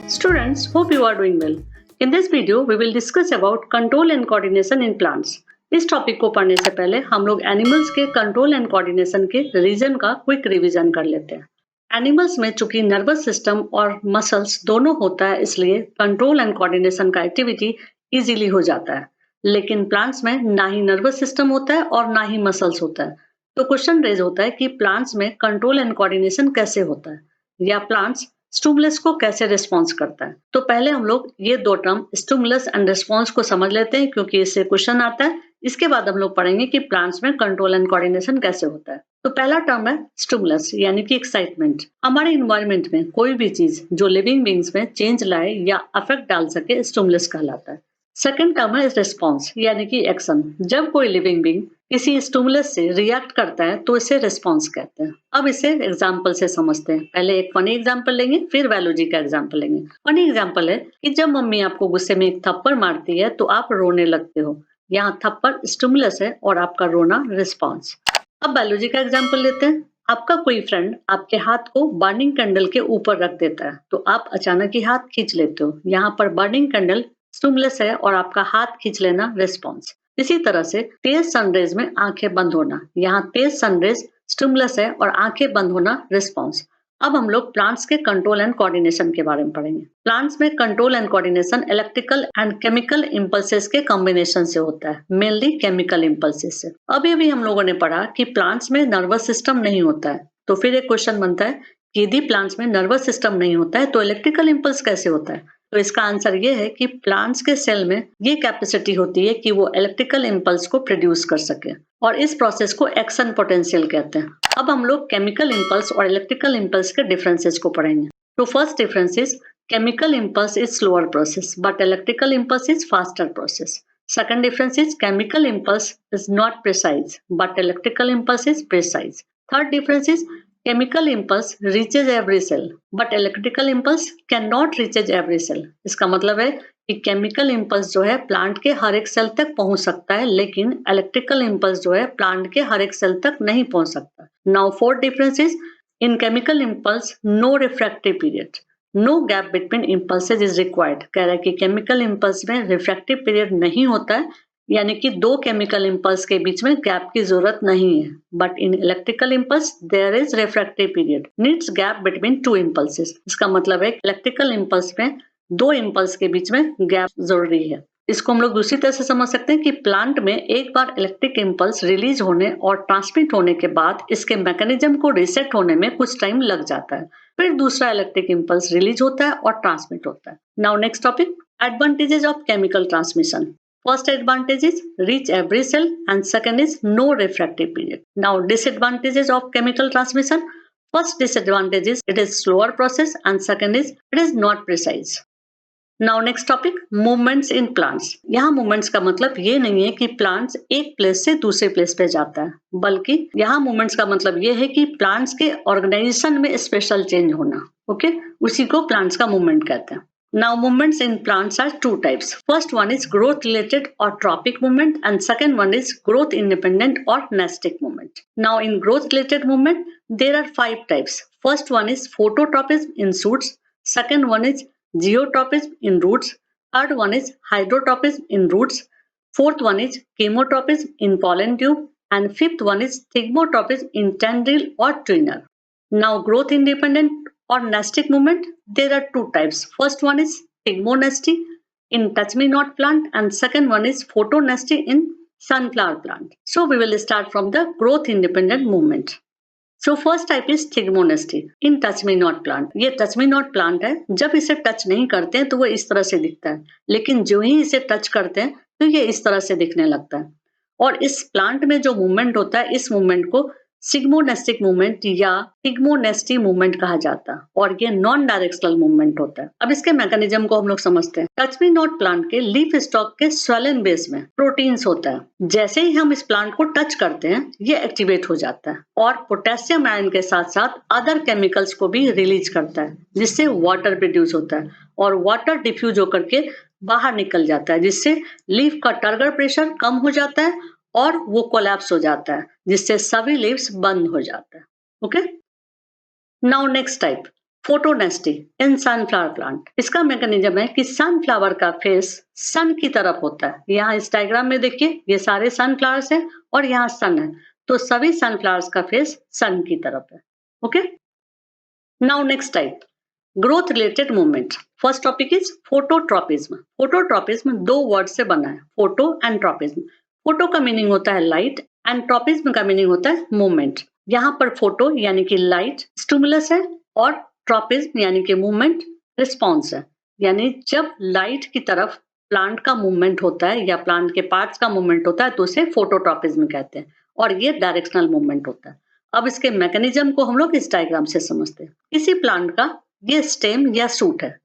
Students, hope you are doing well. In this video, we will discuss about control and coordination in plants. इस topic को पढ़ने से पहले हम लोग एनिमल्स के कंट्रोल एंड कोऑर्डिनेशन के रीजन का क्विक रिवीजन कर लेते हैं। एनिमल्स में चूंकि नर्वस सिस्टम और मसल्स दोनों होता है, इसलिए कंट्रोल एंड कोऑर्डिनेशन का एक्टिविटी इजीली हो जाता है। लेकिन प्लांट्स में ना ही नर्वस सिस्टम होता है और ना ही मसल्स होता है। तो क्वेश्चन रेज होता है कि प्लांट्स में कंट्रोल एंड कोऑर्डिनेशन कैसे होता है, या प्लांट्स स्टिमुलस को कैसे रिस्पॉन्स करता है। तो पहले हम लोग ये दो टर्म स्टिमुलस एंड रिस्पॉन्स को समझ लेते हैं, क्योंकि इससे क्वेश्चन आता है। इसके बाद हम लोग पढ़ेंगे कि प्लांट्स में कंट्रोल एंड कोऑर्डिनेशन कैसे होता है। तो पहला टर्म है स्टिमुलस, यानी कि एक्साइटमेंट। हमारे इन्वायरमेंट में कोई भी चीज जो लिविंग बीइंग्स में चेंज लाए या अफेक्ट डाल सके, स्टिमुलस कहलाता है। सेकेंड टर्म है रिस्पॉन्स, यानी कि एक्शन। जब कोई लिविंग बीइंग किसी स्टिमुलस से रिएक्ट करता है तो इसे रिस्पॉन्स कहते हैं। अब इसे एग्जाम्पल से समझते हैं। पहले एक फनी एग्जाम्पल लेंगे, फिर बायोलॉजी का एग्जाम्पल लेंगे। फनी एग्जाम्पल है कि जब मम्मी आपको गुस्से में एक थप्पड़ मारती है तो आप रोने लगते हो। यहाँ थप्पड़ स्टिमुलस है और आपका रोना रिस्पॉन्स। अब बायोलॉजी का एग्जाम्पल लेते हैं। आपका कोई फ्रेंड आपके हाथ को बर्निंग कैंडल के ऊपर रख देता है तो आप अचानक ही हाथ खींच लेते हो। यहाँ पर बर्निंग कैंडल स्टिमुलस है और आपका हाथ खींच लेना रिस्पॉन्स। इसी तरह से तेज सनरेज में आंखें बंद होना, यहाँ तेज सनरेज स्टिमुलस है और आंखें बंद होना रिस्पॉन्स। अब हम लोग प्लांट्स के कंट्रोल एंड कोऑर्डिनेशन के बारे में पढ़ेंगे। प्लांट्स में control and coordination electrical and chemical impulses के कॉम्बिनेशन से होता है, मेनली केमिकल इम्पल्सेस से। अभी अभी हम लोगों ने पढ़ा कि प्लांट्स में नर्वस सिस्टम नहीं होता है, तो फिर एक क्वेश्चन बनता है कि यदि प्लांट्स में नर्वस सिस्टम नहीं होता है तो इलेक्ट्रिकल इम्पल्स कैसे होता है। तो इसका आंसर ये है कि प्लांट्स के सेल में ये कैपेसिटी होती है कि वो इलेक्ट्रिकल इम्पल्स को प्रोड्यूस कर सके, और इस प्रोसेस को एक्शन पोटेंशियल कहते हैं। अब हम लोग केमिकल इम्पल्स और इलेक्ट्रिकल इम्पल्स के डिफरेंसेस को पढ़ेंगे। तो first difference is chemical impulse is slower process but electrical impulse is faster process. Second difference is chemical impulse is not precise but electrical impulse is precise. Third difference is chemical impulse reaches every cell but electrical impulse cannot reaches every cell. इसका मतलब है कि chemical impulse जो है plant के हर एक cell तक पहुंच सकता है, लेकिन इलेक्ट्रिकल इम्पल्स जो है प्लांट के हर एक सेल तक नहीं पहुंच सकता। Now fourth difference is in chemical impulse no refractory period, no gap between impulses is required. कह रहा है कि केमिकल इम्पल्स में रिफ्रैक्टिव पीरियड नहीं होता है, यानी कि दो केमिकल इम्पल्स के बीच में गैप की जरूरत नहीं है। But in electrical impulse there is refractory period, needs gap between two impulses. इसका मतलब है इलेक्ट्रिकल इम्पल्स में दो इम्पल्स के बीच में गैप जरूरी है। इसको हम लोग दूसरी तरह से समझ सकते हैं कि प्लांट में एक बार इलेक्ट्रिक इम्पल्स रिलीज होने और ट्रांसमिट होने के बाद इसके मैकेनिज्म को रीसेट होने में कुछ टाइम लग जाता है, फिर दूसरा इलेक्ट्रिक इम्पल्स रिलीज होता है और ट्रांसमिट होता है। Now next topic, advantages of chemical transmission. First advantage is reach every cell and second is no refractory period. Now disadvantages of chemical transmission. First disadvantage is it is slower process and second is it is not precise. Now next topic, movements in plants. यहाँ movements का मतलब ये नहीं है कि plants एक place से दूसरे प्लेस पे जाता है, बल्कि यहाँ मूवमेंट्स का मतलब ये है कि प्लांट्स के ऑर्गेनाइजेशन में स्पेशल चेंज होना। ओके, उसी को प्लांट्स का मूवमेंट कहते हैं। Now movements in plants are two types. First one is growth related or tropic movement and second one is growth independent or nestic movement. Now in growth related movement there are 5 types. First one is phototropism in shoots, second one is geotropism in roots, third one is hydrotropism in roots, fourth one is chemotropism in pollen tube and fifth one is thigmotropism in tendril or twiner. Now growth independent or nestic movement, there are two types. First one is thigmonesty in touch me not plant and second one is photonesty in sunflower plant. So we will start from the growth independent movement. So first type is thigmonesty in touch me not plant. ये touch me not plant है, जब इसे touch नहीं करते हैं तो वो इस तरह से दिखता है, लेकिन जो ही इसे टच करते हैं तो ये इस तरह से दिखने लगता है। और इस प्लांट में जो मूवमेंट होता है, इस मूवमेंट को सिग्मोनेस्टिक मूवमेंट या थिग्मोनेस्टी मूवमेंट कहा जाता है और ये नॉन डायरेक्शनल मूवमेंट होता है। अब इसके मैकेनिज्म को हम लोग समझते हैं। टच मी नॉट प्लांट के लीफ स्टॉक के स्वेलन बेस में प्रोटीन्स होता है। जैसे ही हम इस प्लांट को टच करते हैं ये एक्टिवेट हो जाता है और पोटेशियम आयन के साथ साथ अदर केमिकल्स को भी रिलीज करता है, जिससे वाटर प्रोड्यूस होता है और वाटर डिफ्यूज होकर के बाहर निकल जाता है, जिससे लीफ का टर्गर प्रेशर कम हो जाता है और वो कोलैप्स हो जाता है जिससे सभी लीव्स बंद हो जाता है। Okay, now next type, फोटोनेस्टी in sunflower plant. इसका मैकेनिज्म है कि सनफ्लावर का फेस सन की तरफ होता है। यहाँ इस डायग्राम में देखिए, ये सारे सनफ्लावर्स हैं और यहाँ सन है, तो सभी सनफ्लावर्स का फेस सन की तरफ है। Okay, now next type, growth related movement. First topic is phototropism. Phototropism दो वर्ड से बना है, फोटो एंड ट्रॉपिज्म। फोटो का मीनिंग होता है लाइट एंड ट्रॉपिज्म का मीनिंग होता है मूवमेंट। यहाँ पर फोटो यानी कि लाइट स्टिमुलस है और ट्रॉपिज्म यानी कि मूवमेंट रिस्पॉन्स है। यानी जब लाइट की तरफ प्लांट का मूवमेंट होता है या प्लांट के पार्ट्स का मूवमेंट होता है तो उसे फोटोट्रॉपिज्म कहते हैं और ये डायरेक्शनल मूवमेंट होता है। अब इसके मैकेनिज्म को हम लोग इस डायग्राम से समझते हैं। किसी प्लांट का ये स्टेम या सूट है।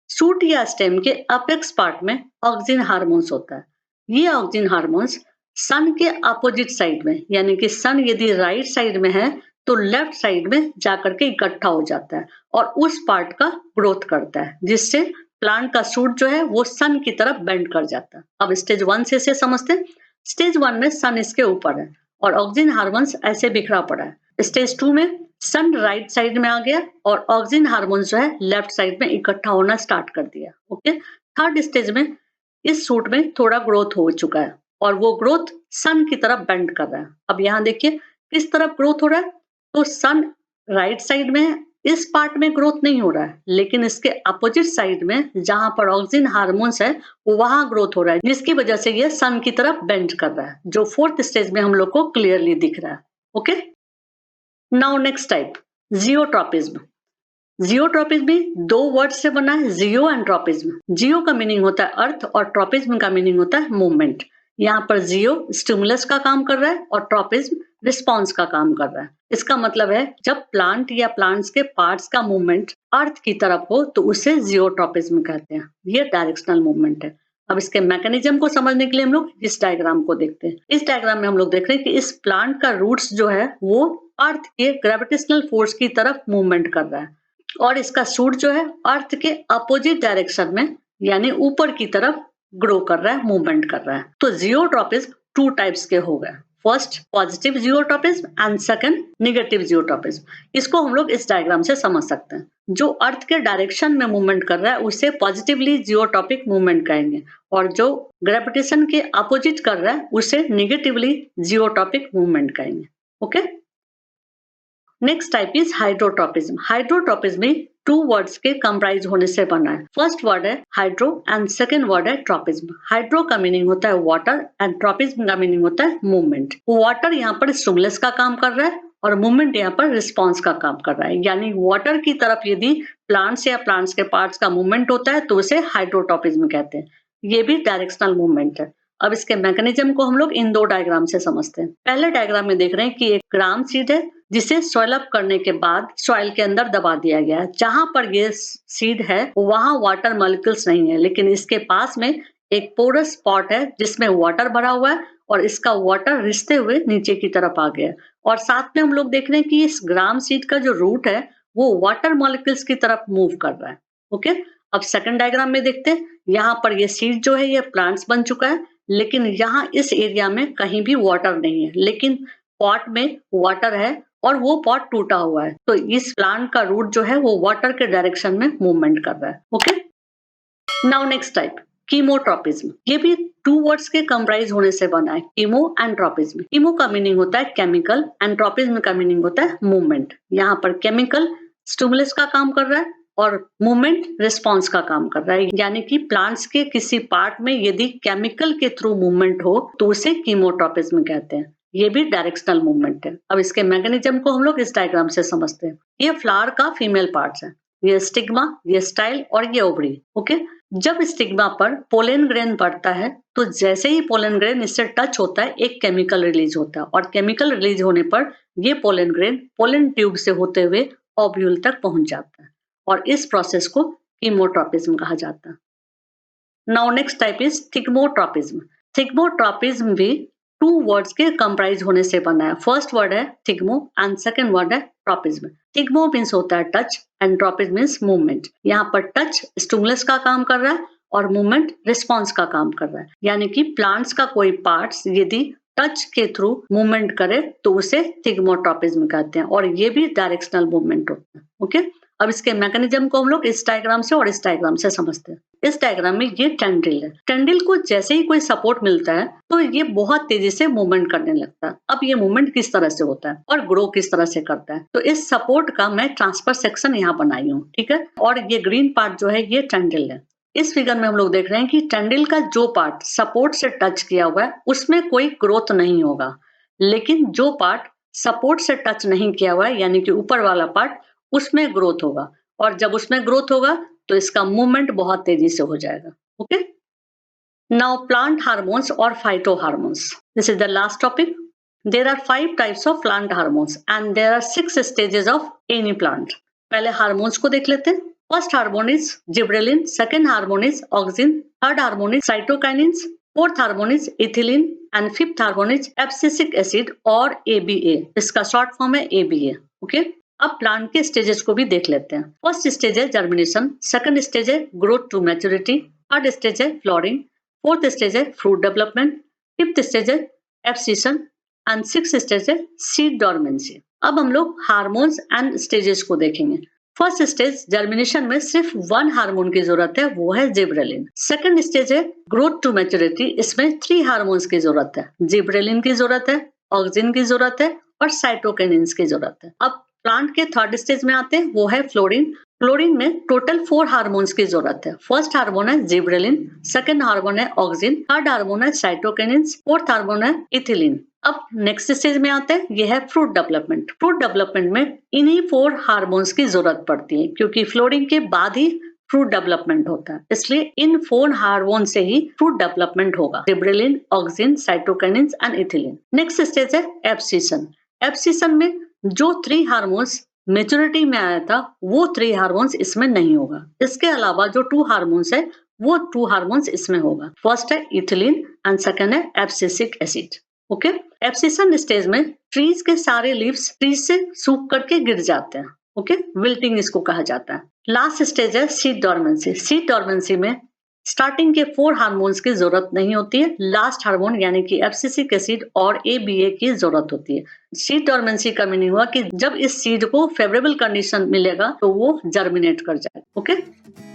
सूट या स्टेम के अपेक्स पार्ट में ऑक्सिन हार्मोन्स होता है। ये ऑक्सिन हार्मोन्स सन के अपोजिट साइड में, यानी कि सन यदि राइट साइड में है तो लेफ्ट साइड में जाकर के इकट्ठा हो जाता है और उस पार्ट का ग्रोथ करता है, जिससे प्लांट का सूट जो है वो सन की तरफ बेंड कर जाता है। अब स्टेज 1 से इसे समझते हैं। स्टेज 1 में सन इसके ऊपर है और ऑक्सिन हार्मोन्स ऐसे बिखरा पड़ा है। स्टेज 2 में सन राइट साइड में आ गया और ऑक्सिन हार्मोन्स जो है लेफ्ट साइड में इकट्ठा होना स्टार्ट कर दिया। ओके, थर्ड स्टेज में इस सूट में थोड़ा ग्रोथ हो चुका है और वो ग्रोथ सन की तरफ बेंड कर रहा है। अब यहाँ देखिए किस तरफ ग्रोथ हो रहा है, तो सन राइट साइड में है, इस पार्ट में ग्रोथ नहीं हो रहा है, लेकिन इसके अपोजिट साइड में जहां पर ऑक्सिन हार्मोन्स है वहां ग्रोथ हो रहा है, जिसकी वजह से ये सन की तरफ बेंड कर रहा है, जो फोर्थ स्टेज में हम लोग को क्लियरली दिख रहा है। Okay, now next type, geotropism. Geotropism भी दो वर्ड से बना है, जियो एंड ट्रॉपिज्म। जियो का मीनिंग होता है अर्थ और ट्रॉपिज्म का मीनिंग होता है मूवमेंट। यहाँ पर जियो स्टिमुलस का काम कर रहा है और ट्रॉपिज्म रिस्पॉन्स का काम कर रहा है। इसका मतलब है जब प्लांट या प्लांट्स के पार्ट्स का मूवमेंट अर्थ की तरफ हो तो उसे जियोट्रॉपिज्म कहते हैं। ये डायरेक्शनल मूवमेंट है। अब इसके मैकेनिज्म को समझने के लिए हम लोग इस डायग्राम को देखते हैं। इस डायग्राम में हम लोग देख रहे हैं कि इस प्लांट का रूट्स जो है वो अर्थ के ग्रेविटेशनल फोर्स की तरफ मूवमेंट कर रहा है और इसका सूट जो है अर्थ के अपोजिट डायरेक्शन में, यानी ऊपर की तरफ ग्रो कर रहा है, मूवमेंट कर रहा है। तो जियोट्रॉपिज्म टू टाइप्स के हो गए, first positive geotropism and second negative geotropism. इसको हम लोग इस डायग्राम से समझ सकते हैं। जो अर्थ के डायरेक्शन में मूवमेंट कर रहा है उसे पॉजिटिवली जियोट्रॉपिक मूवमेंट कहेंगे और जो ग्रेविटेशन के अपोजिट कर रहा है उसे नेगेटिवली जियोट्रॉपिक मूवमेंट कहेंगे। Okay, next type is hydrotropism. Hydrotropism भी टू वर्ड्स के कंप्राइज होने से बना है। फर्स्ट वर्ड है हाइड्रो एंड सेकंड वर्ड है ट्रॉपिज्म। हाइड्रो का मीनिंग होता है वाटर एंड ट्रॉपिज्म का मीनिंग होता है मूवमेंट। वाटर यहाँ पर स्टिमुलस का काम कर रहा है और मूवमेंट यहाँ पर रिस्पॉन्स का काम कर रहा है। यानी वाटर की तरफ यदि प्लांट्स या प्लांट्स के पार्ट्स का मूवमेंट होता है तो उसे हाइड्रोट्रॉपिज्म कहते हैं। ये भी डायरेक्शनल मूवमेंट है। अब इसके मैकेनिज्म को हम लोग इन दो डायग्राम से समझते हैं। पहले डायग्राम में देख रहे हैं कि एक ग्राम सीड है जिसे सॉइल अप करने के बाद सॉइल के अंदर दबा दिया गया है। जहां पर ये सीड है वहां वाटर मॉलिक्यूल्स नहीं है, लेकिन इसके पास में एक पोरस स्पॉट है जिसमें वाटर भरा हुआ है और इसका वाटर रिसते हुए नीचे की तरफ आ गया। और साथ में हम लोग देख रहे हैं कि इस ग्राम सीड का जो रूट है वो वाटर मॉलिक्यूल्स की तरफ मूव कर रहा है। ओके, अब सेकंड डायग्राम में देखते हैं। यहाँ पर ये सीड जो है ये प्लांट्स बन चुका है, लेकिन यहाँ इस एरिया में कहीं भी वाटर नहीं है, लेकिन पॉट में वाटर है और वो पॉट टूटा हुआ है। तो इस प्लांट का रूट जो है वो वाटर के डायरेक्शन में मूवमेंट कर रहा है। Okay, now next type chemotropism. ये भी टू वर्ड्स के कंप्राइज होने से बना है, कीमो एंड ट्रॉपिज्म। कीमो का मीनिंग होता है केमिकल एंड ट्रॉपिज्म का मीनिंग होता है मूवमेंट। यहाँ पर केमिकल स्टिमुलस का काम कर रहा है और मूवमेंट रिस्पॉन्स का काम कर रहा है। यानी कि प्लांट्स के किसी पार्ट में यदि केमिकल के थ्रू मूवमेंट हो तो उसे कीमोट्रॉपिज्म कहते हैं। ये भी डायरेक्शनल मूवमेंट है। अब इसके मैकेनिज्म को हम लोग इस डायग्राम से समझते हैं। ये फ्लावर का फीमेल पार्ट्स है, ये स्टिग्मा, ये स्टाइल और ये ओवरी। ओके, जब स्टिग्मा पर पोलन ग्रेन पड़ता है तो जैसे ही पोलन ग्रेन इससे टच होता है एक केमिकल रिलीज होता है और केमिकल रिलीज होने पर ये पोलन ग्रेन पोलन ट्यूब से होते हुए ओव्यूल तक पहुंच जाता है और इस प्रोसेस को कीमोट्रॉपिज्म कहा जाता है। Now next type is thigmotropism. Thigmotropism भी टू वर्ड्स के कंप्राइज होने से बना है। फर्स्ट वर्ड है थिग्मो एंड सेकंड वर्ड है ट्रॉपिज्म। थिग्मो मींस होता है touch and tropism means movement. यहाँ पर टच स्टिमुलस का काम कर रहा है और मूवमेंट रिस्पॉन्स का काम कर रहा है। यानी कि प्लांट्स का कोई पार्ट्स यदि टच के थ्रू मूवमेंट करे तो उसे थिगमोट्रॉपिज्म कहते हैं और ये भी डायरेक्शनल मूवमेंट होता है। ओके, अब इसके मैकेनिज्म को हम लोग इस डायग्राम से और इस डायग्राम से समझते हैं। इस डायग्राम में ये टेंड्रिल है। टेंड्रिल को जैसे ही कोई सपोर्ट मिलता है तो ये बहुत तेजी से मूवमेंट करने लगता है। अब ये मूवमेंट किस तरह से होता है और ग्रो किस तरह से करता है, तो इस सपोर्ट का मैं ट्रांसफर सेक्शन यहाँ बनाई हूँ, ठीक है। और ये ग्रीन पार्ट जो है ये टेंड्रिल है। इस फिगर में हम लोग देख रहे हैं कि टेंड्रिल का जो पार्ट सपोर्ट से टच किया हुआ है उसमें कोई ग्रोथ नहीं होगा, लेकिन जो पार्ट सपोर्ट से टच नहीं किया हुआ है यानी कि ऊपर वाला पार्ट, उसमें ग्रोथ होगा। और जब उसमें ग्रोथ होगा तो इसका मूवमेंट बहुत तेजी से हो जाएगा। ओके, नाउ प्लांट हार्मोन्स और phyto hormones, this is the last topic. There are 5 types of plant hormones and there are 6 stages of any plant. पहले हार्मोन्स को देख लेते हैं। First hormone is gibberellin, second hormone is auxin, third hormone is cytokinins, fourth hormone is ethylene and fifth hormone is abscisic acid और ABA। इसका short form है ABA। Okay, अब plant के स्टेजेस को भी देख लेते हैं। फर्स्ट स्टेज है जर्मिनेशन, सेकंड स्टेज है growth to maturity, third stage है फ्लोरिंग, फोर्थ स्टेज है फ्रूट डेवलपमेंट, फिफ्थ स्टेज है एब्सिशन एंड सिक्स्थ स्टेज है सीड डोरमेंसी। अब हम लोग हार्मोन्स एंड स्टेजेस को देखेंगे। फर्स्ट स्टेज जर्मिनेशन में सिर्फ 1 हार्मोन की जरूरत है, वो है जिब्रेलिन। सेकंड स्टेज है ग्रोथ टू मैच्योरिटी, इसमें 3 हार्मोन्स की जरूरत है। जिब्रेलिन की जरूरत है, ऑक्सिन की जरूरत है और साइटोकिनिन्स की जरूरत है। अब प्लांट के थर्ड स्टेज में आते हैं, वो है फ्लोरिंग। फ्लोरिंग में टोटल 4 हार्मोन्स की जरूरत है। फर्स्ट हार्मोन है जिब्रेलिन, सेकंड हार्मोन है ऑक्सिन, थर्ड हार्मोन है साइटोकिनिन्स, फोर्थ हार्मोन है इथिलीन। अब नेक्स्ट स्टेज में आते हैं, ये है फ्रूट डेवलपमेंट। फ्रूट डेवलपमेंट में इन्हीं 4 हार्मोन्स की जरूरत पड़ती है क्योंकि फ्लोरिंग के बाद ही फ्रूट डेवलपमेंट होता है, इसलिए इन 4 हार्मोन से ही फ्रूट डेवलपमेंट होगा, gibberellin, auxin, cytokinins and ethylene. Next stage है एब्सिशन। एब्सिशन में जो 3 हार्मोन्स मेच्योरिटी में आया था वो 3 हार्मोन्स इसमें नहीं होगा। इसके अलावा जो 2 हार्मोन्स है वो 2 हार्मोन्स इसमें होगा। फर्स्ट है इथिलीन एंड सेकंड है abscisic acid. Okay, abscission stage में ट्रीज के सारे लीव्स ट्रीज से सूख करके गिर जाते हैं। ओके, विल्टिंग इसको कहा जाता है। लास्ट स्टेज है सीड डोरमेंसी। सीड डोरमेंसी में स्टार्टिंग के 4 हार्मोन्स की जरूरत नहीं होती है, लास्ट हार्मोन यानी कि एब्सिसिक एसिड और ABA की जरूरत होती है। सीड डोरमेंसी का मीनिंग हुआ कि जब इस सीड को फेवरेबल कंडीशन मिलेगा तो वो जर्मिनेट कर जाएगा। Okay,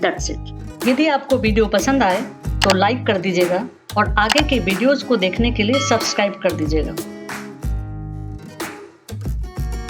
that's it. यदि आपको वीडियो पसंद आए तो लाइक कर दीजिएगा और आगे के वीडियोस को देखने के लिए सब्सक्राइब कर दीजिएगा।